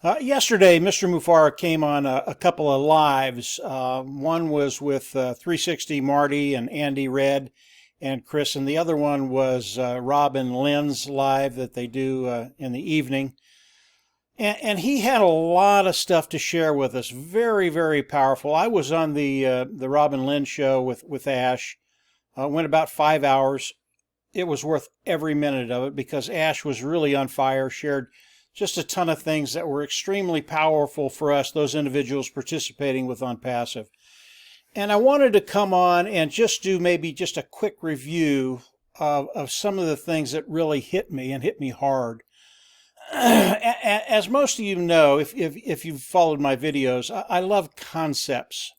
Yesterday, Mr. Mufareh came on a couple of lives. One was with 360 Marty and Andy Red and Chris, and the other one was Rob and Lynn's live that they do in the evening. And he had a lot of stuff to share with us. Very, very powerful. I was on the Rob and Lynn show with Ash. Went about 5 hours. It was worth every minute of it because Ash was really on fire, shared just a ton of things that were extremely powerful for us, those individuals participating with Onpassive. And I wanted to come on and just do maybe just a quick review of some of the things that really hit me and hit me hard. As most of you know, if you've followed my videos, I love concepts.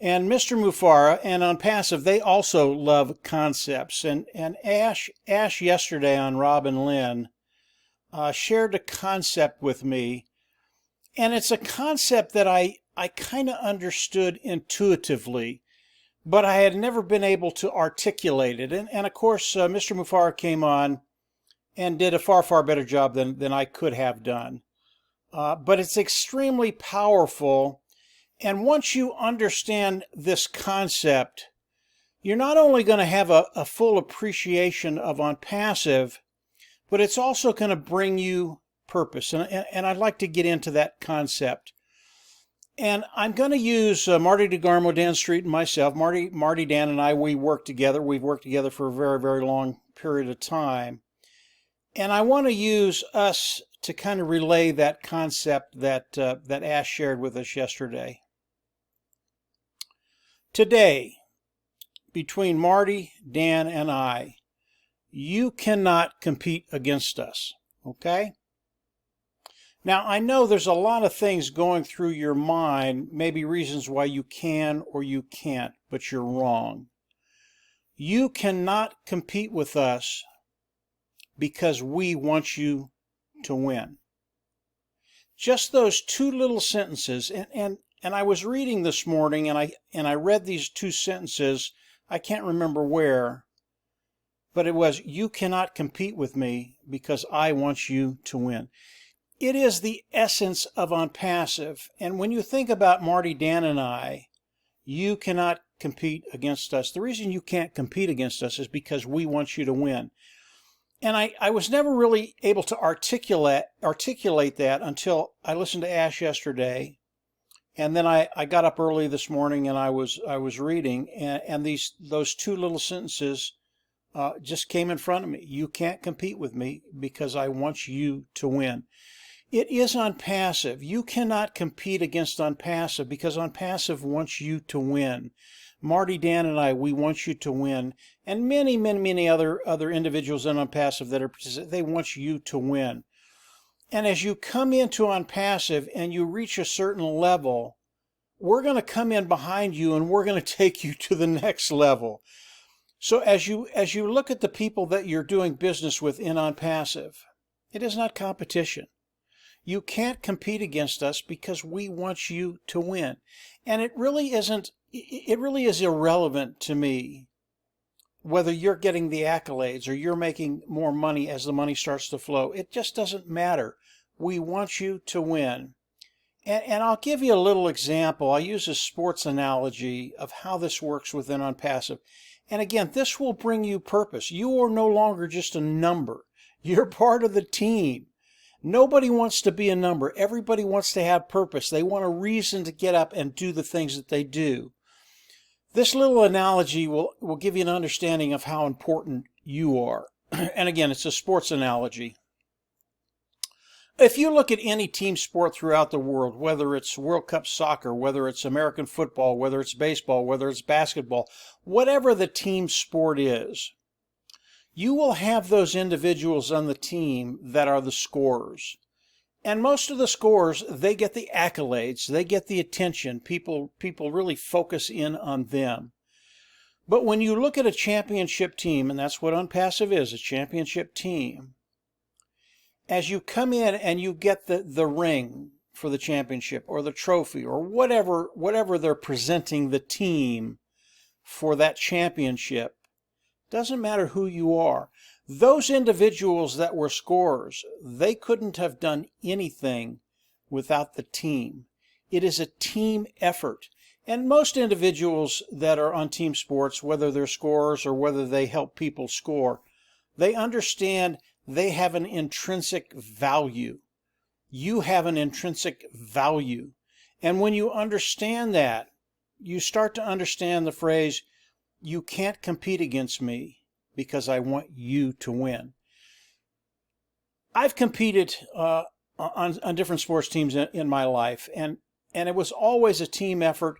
And Mr. Mufareh and Onpassive, they also love concepts. And Ash yesterday on Rob and Lynn shared a concept with me, and it's a concept that I kind of understood intuitively, but I had never been able to articulate it. And of course, Mr. Mufareh came on and did a far better job than I could have done. But it's extremely powerful, and once you understand this concept, you're not only going to have a full appreciation of Onpassive, but it's also going to bring you purpose. And I'd like to get into that concept. And I'm going to use Marty DeGarmo, Dan Street, and myself. Marty, Dan, and I, we work together. We've worked together for a very, very long period of time. And I want to use us to kind of relay that concept that Ash shared with us yesterday. Today, between Marty, Dan, and I, you cannot compete against us, okay? Now, I know there's a lot of things going through your mind, maybe reasons why you can or you can't, but you're wrong. You cannot compete with us because we want you to win. Just those two little sentences, and I was reading this morning, and I read these two sentences, I can't remember where, but it was, you cannot compete with me because I want you to win. It is the essence of Onpassive. And when you think about Marty, Dan, and I, you cannot compete against us. The reason you can't compete against us is because we want you to win. And I was never really able to articulate that until I listened to Ash yesterday. And then I got up early this morning and I was reading, and those two little sentences just came in front of me. You can't compete with me because I want you to win. It is Onpassive. You cannot compete against Onpassive because Onpassive wants you to win. Marty, Dan, and I, we want you to win. And many other individuals in Onpassive that are participating, they want you to win. And as you come into Onpassive and you reach a certain level, we're going to come in behind you and we're going to take you to the next level. So as you look at the people that you're doing business with in Onpassive, it is not competition. You can't compete against us because we want you to win. And it really is irrelevant to me whether you're getting the accolades or you're making more money as the money starts to flow. It just doesn't matter. We want you to win. And I'll give you a little example. I'll use a sports analogy of how this works within Onpassive. And again, this will bring you purpose. You are no longer just a number. You're part of the team. Nobody wants to be a number. Everybody wants to have purpose. They want a reason to get up and do the things that they do. This little analogy will give you an understanding of how important you are. And again, it's a sports analogy. If you look at any team sport throughout the world, whether it's World Cup soccer, whether it's American football, whether it's baseball, whether it's basketball, whatever the team sport is, you will have those individuals on the team that are the scorers. And most of the scorers, they get the accolades, they get the attention. People really focus in on them. But when you look at a championship team, and that's what Onpassive is, a championship team, as you come in and you get the ring for the championship or the trophy or whatever they're presenting the team for that championship, doesn't matter who you are. Those individuals that were scorers, they couldn't have done anything without the team. It is a team effort. And most individuals that are on team sports, whether they're scorers or whether they help people score, they understand they have an intrinsic value. You have an intrinsic value. And when you understand that, you start to understand the phrase, you can't compete against me because I want you to win. I've competed on different sports teams in my life, and it was always a team effort,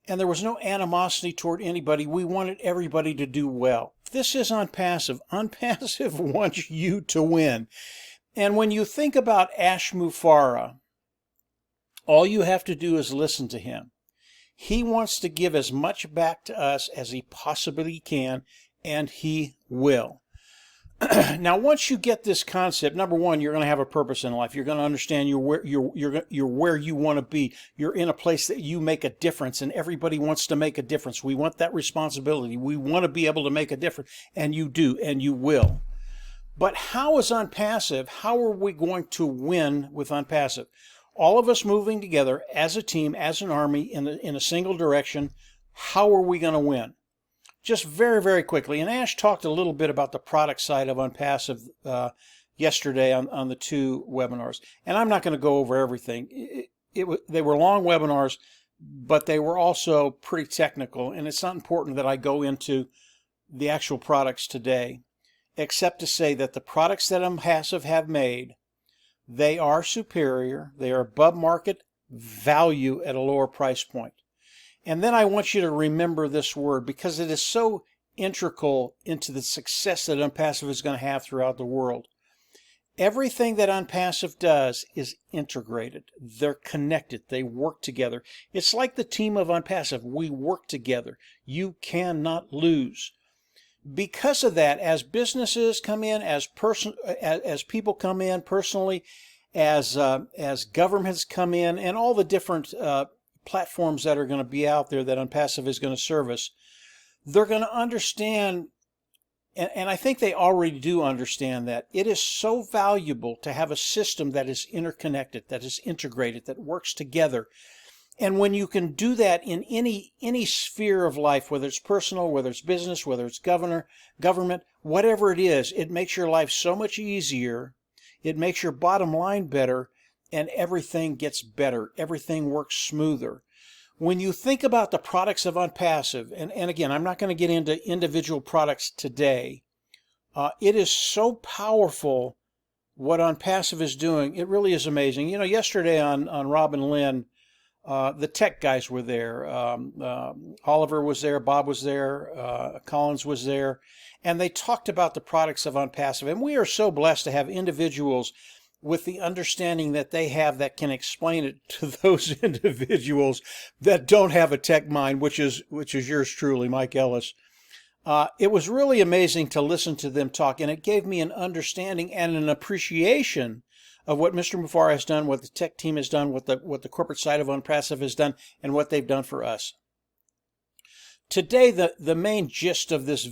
and there was no animosity toward anybody. We wanted everybody to do well. This is Onpassive. Onpassive wants you to win. And when you think about Mufareh, all you have to do is listen to him. He wants to give as much back to us as he possibly can, and he will. Now, once you get this concept, number one, you're going to have a purpose in life. You're going to understand you're where you want to be. You're in a place that you make a difference, and everybody wants to make a difference. We want that responsibility. We want to be able to make a difference, and you do, and you will. But how is Onpassive? How are we going to win with Onpassive? All of us moving together as a team, as an army, in a single direction. How are we going to win? Just very, very quickly, and Ash talked a little bit about the product side of Onpassive yesterday on the 2 webinars, and I'm not going to go over everything. They were long webinars, but they were also pretty technical, and it's not important that I go into the actual products today, except to say that the products that Onpassive have made, they are superior, they are above market value at a lower price point. And then I want you to remember this word because it is so integral into the success that Onpassive is going to have throughout the world. Everything that Onpassive does is integrated. They're connected. They work together. It's like the team of Onpassive. We work together. You cannot lose. Because of that, as businesses come in, as people come in personally, as governments come in, and all the different platforms that are going to be out there that Onpassive is going to service, they're going to understand, and I think they already do understand, that it is so valuable to have a system that is interconnected, that is integrated, that works together. And when you can do that in any sphere of life, whether it's personal, whether it's business, whether it's government, whatever it is, it makes your life so much easier. It makes your bottom line better, and everything gets better. Everything works smoother. When you think about the products of Onpassive, and again, I'm not going to get into individual products today. It is so powerful what Onpassive is doing. It really is amazing. You know, yesterday on Rob and Lynn, the tech guys were there. Oliver was there, Bob was there, Collins was there, and they talked about the products of Onpassive. And we are so blessed to have individuals with the understanding that they have that can explain it to those individuals that don't have a tech mind, which is yours truly, Mike Ellis. It was really amazing to listen to them talk, and it gave me an understanding and an appreciation of what Mr. Mufareh has done, what the tech team has done, what the corporate side of Onpassive has done, and what they've done for us. Today, the main gist of this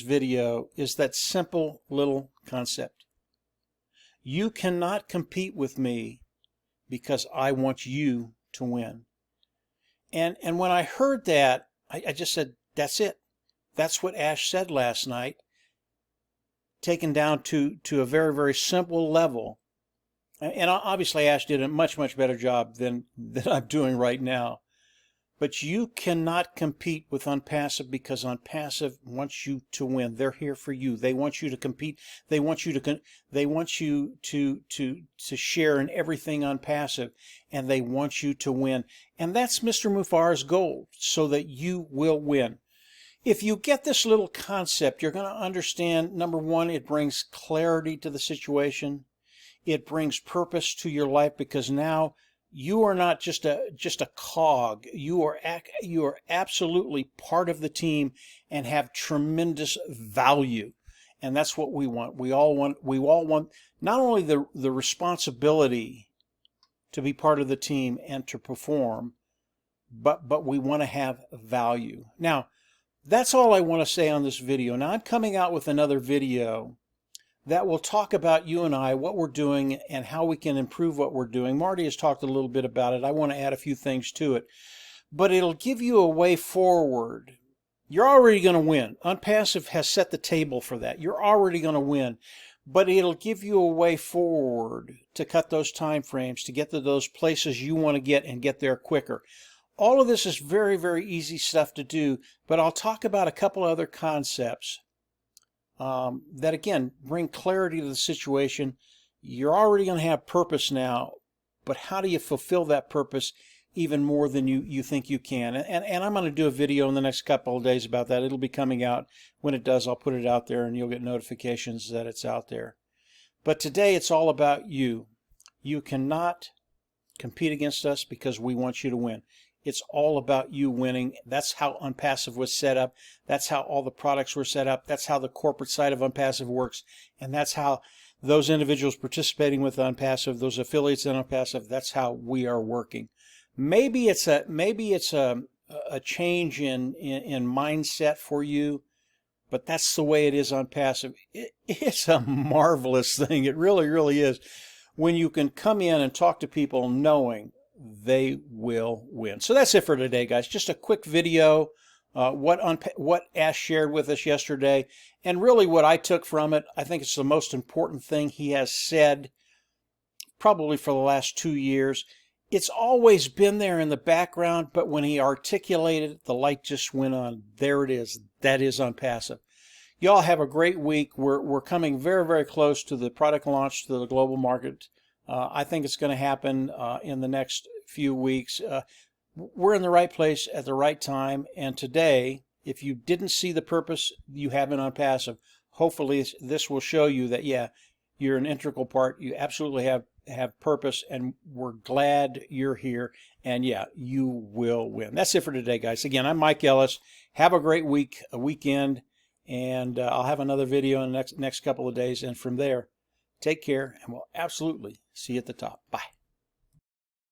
video is that simple little concept. You cannot compete with me because I want you to win. And when I heard that, I just said, that's it. That's what Ash said last night, taken down to a very, very simple level. And obviously Ash did a much, much better job than I'm doing right now. But you cannot compete with Onpassive because Onpassive wants you to win. They're here for you. They want you to compete. They want you to share in everything Onpassive, and they want you to win. And that's Mr. Mufareh's goal, so that you will win. If you get this little concept, you're going to understand, number one, it brings clarity to the situation. It brings purpose to your life, because now you are not just a cog. You are absolutely part of the team and have tremendous value. And that's what we want. We all want not only the responsibility to be part of the team and to perform, but we want to have value. Now, that's all I want to say on this video. Now, I'm coming out with another video that will talk about you and I, what we're doing, and how we can improve what we're doing. Marty has talked a little bit about it. I want to add a few things to it. But it'll give you a way forward. You're already going to win. Onpassive has set the table for that. You're already going to win. But it'll give you a way forward to cut those time frames, to get to those places you want to get and get there quicker. All of this is very, very easy stuff to do, but I'll talk about a couple other concepts that, again, bring clarity to the situation. You're already going to have purpose now, but how do you fulfill that purpose even more than you think you can? And I'm going to do a video in the next couple of days about that. It'll be coming out. When it does, I'll put it out there and you'll get notifications that it's out there. But today it's all about you. You cannot compete against us because we want you to win. It's all about you winning. That's how Onpassive was set up. That's how all the products were set up. That's how the corporate side of Onpassive works. And that's how those individuals participating with Onpassive, those affiliates in Onpassive, that's how we are working. Maybe it's a change in mindset for you, but that's the way it is Onpassive. It's a marvelous thing. It really, really is. When you can come in and talk to people knowing they will win. So that's it for today, guys. Just a quick video, what Ash shared with us yesterday, and really what I took from it. I think it's the most important thing he has said probably for the last 2 years. It's always been there in the background, but when he articulated it, the light just went on. There it is. That is Onpassive. Y'all have a great week. We're coming very, very close to the product launch to the global market. I think it's going to happen in the next few weeks. We're in the right place at the right time. And today, if you didn't see the purpose you have in Onpassive, hopefully this will show you that, yeah, you're an integral part. You absolutely have purpose, and we're glad you're here. And yeah, you will win. That's it for today, guys. Again, I'm Mike Ellis. Have a great week, a weekend, and I'll have another video in the next couple of days. And from there, take care, and we'll absolutely see you at the top. Bye.